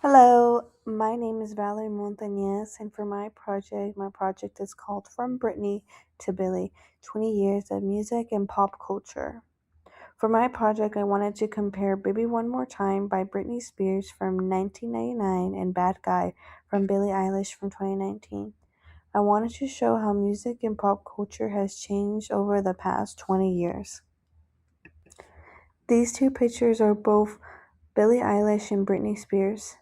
Hello, my name is Valerie Montañez, and for my project is called From Britney to Billie 20 Years of Music and Pop Culture. For my project, I wanted to compare Baby One More Time by Britney Spears from 1999 and Bad Guy from Billie Eilish from 2019. I wanted to show how music and pop culture has changed over the past 20 years. These two pictures are both Billie Eilish and Britney Spears.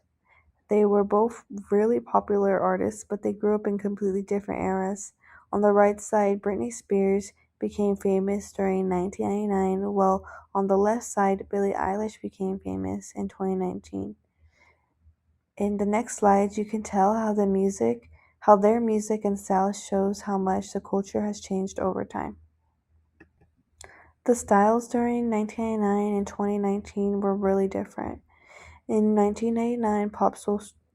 They were both really popular artists, but they grew up in completely different eras. On the right side, Britney Spears became famous during 1999, while on the left side, Billie Eilish became famous in 2019. In the next slides, you can tell how their music and style shows how much the culture has changed over time. The styles during 1999 and 2019 were really different. In 1999,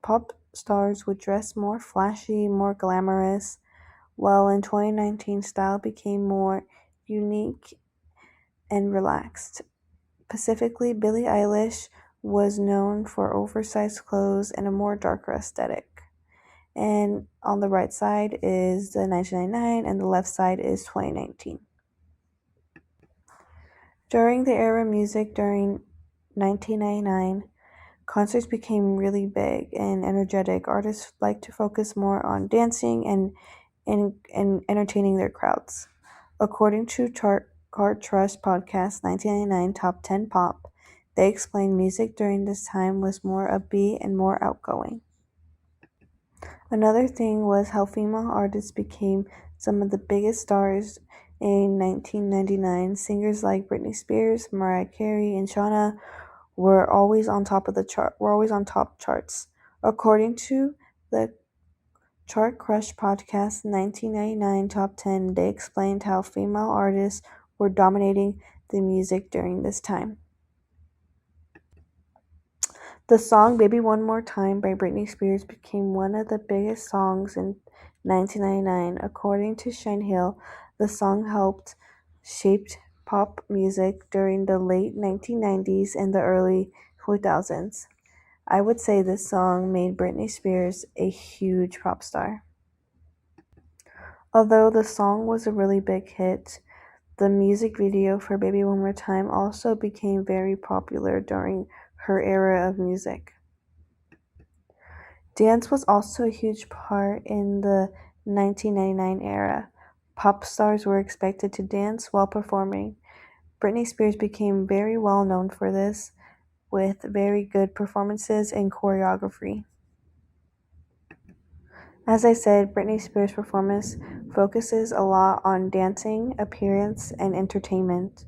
pop stars would dress more flashy, more glamorous, while in 2019, style became more unique and relaxed. Specifically, Billie Eilish was known for oversized clothes and a more darker aesthetic. And on the right side is the 1999, and the left side is 2019. During the era of music during 1999, concerts became really big and energetic. Artists like to focus more on dancing and entertaining their crowds. According to Chart Trust Podcast 1999 Top 10 Pop, they explained music during this time was more upbeat and more outgoing. Another thing was how female artists became some of the biggest stars in 1999. Singers like Britney Spears, Mariah Carey, and Shawnna were always on top of the chart. Were always on top charts. According to the Chart Crush Podcast 1999 Top 10, they explained how female artists were dominating the music during this time. The song Baby One More Time by Britney Spears became one of the biggest songs in 1999. According to Shine Hill, the song helped shaped pop music during the late 1990s and the early 2000s. I would say this song made Britney Spears a huge pop star. Although the song was a really big hit, the music video for Baby One More Time also became very popular during her era of music. Dance was also a huge part in the 1999 era. Pop stars were expected to dance while performing. Britney Spears became very well known for this, with very good performances and choreography. As I said, Britney Spears' performance focuses a lot on dancing, appearance, and entertainment.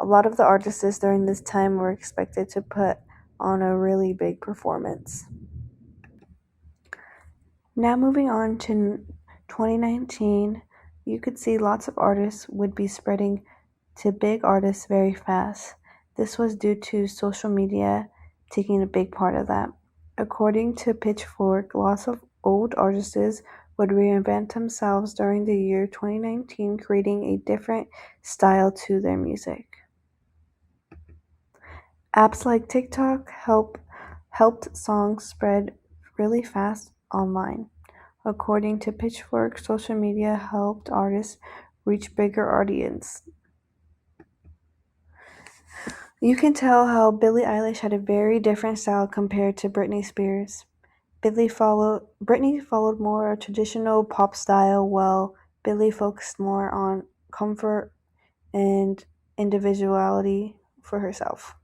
A lot of the artists during this time were expected to put on a really big performance. Now moving on to 2019, you could see lots of artists would be spreading to big artists very fast. This was due to social media taking a big part of that. According to Pitchfork, lots of old artists would reinvent themselves during the year 2019, creating a different style to their music. Apps like TikTok helped songs spread really fast online. According to Pitchfork, social media helped artists reach bigger audience. You can tell how Billie Eilish had a very different style compared to Britney Spears. Britney followed more a traditional pop style, while Billie focused more on comfort and individuality for herself.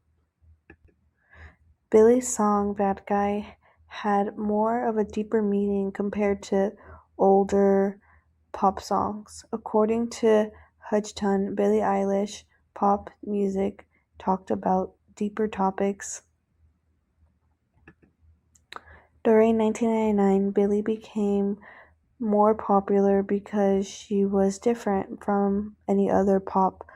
Billie's song "Bad Guy" had more of a deeper meaning compared to older pop songs. According to Hudgeton, Billie Eilish pop music talked about deeper topics. During 1999, Billie became more popular because she was different from any other pop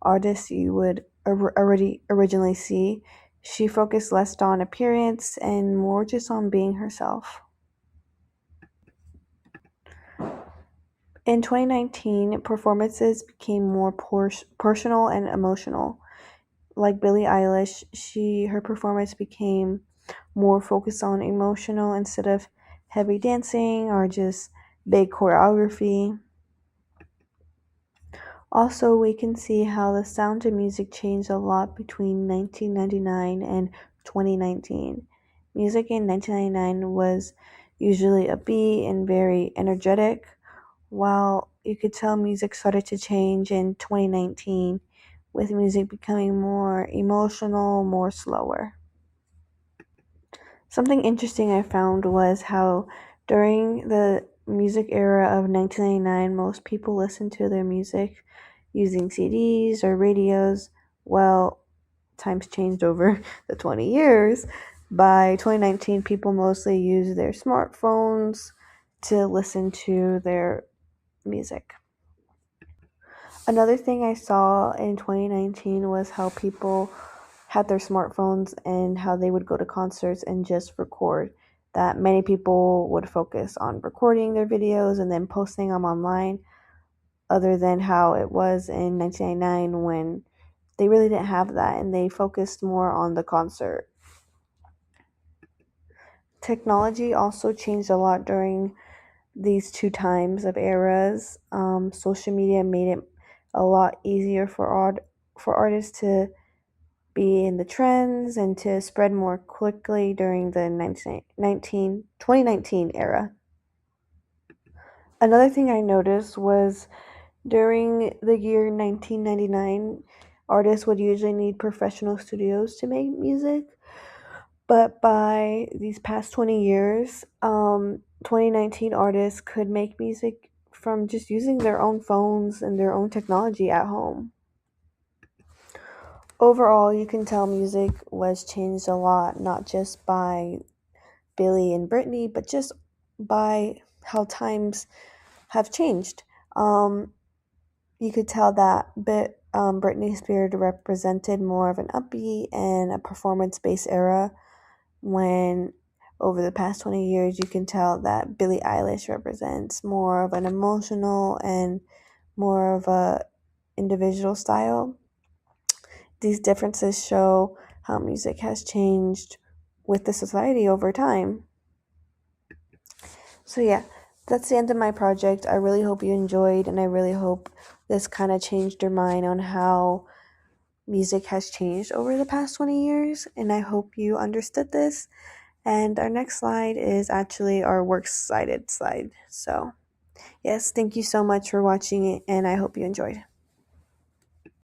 artist you would already originally see. She focused less on appearance and more just on being herself. In 2019, performances became more personal and emotional. Like Billie Eilish, her performance became more focused on emotional instead of heavy dancing or just big choreography. Also, we can see how the sound of music changed a lot between 1999 and 2019. Music in 1999 was usually upbeat and very energetic, while you could tell music started to change in 2019, with music becoming more emotional, more slower. Something interesting I found was how during the music era of 1999, most people listened to their music using CDs or radios. Well, times changed over the 20 years. By 2019, people mostly use their smartphones to listen to their music. Another thing I saw in 2019 was how people had their smartphones and how they would go to concerts and just record. That many people would focus on recording their videos and then posting them online, other than how it was in 1999 when they really didn't have that and they focused more on the concert. Technology also changed a lot during these two times of eras. Social media made it a lot easier for artists to be in the trends and to spread more quickly during the 2019 era. Another thing I noticed was during the year 1999, artists would usually need professional studios to make music. But by these past 20 years, 2019 artists could make music from just using their own phones and their own technology at home. Overall, you can tell music was changed a lot, not just by Billie and Britney, but just by how times have changed. You could tell that Britney Spears represented more of an upbeat and a performance-based era, when over the past 20 years you can tell that Billie Eilish represents more of an emotional and more of a individual style. These differences show how music has changed with the society over time. So yeah, that's the end of my project. I really hope you enjoyed, and I really hope this kind of changed your mind on how music has changed over the past 20 years, and I hope you understood this. And our next slide is actually our works cited slide. So yes, thank you so much for watching it, and I hope you enjoyed.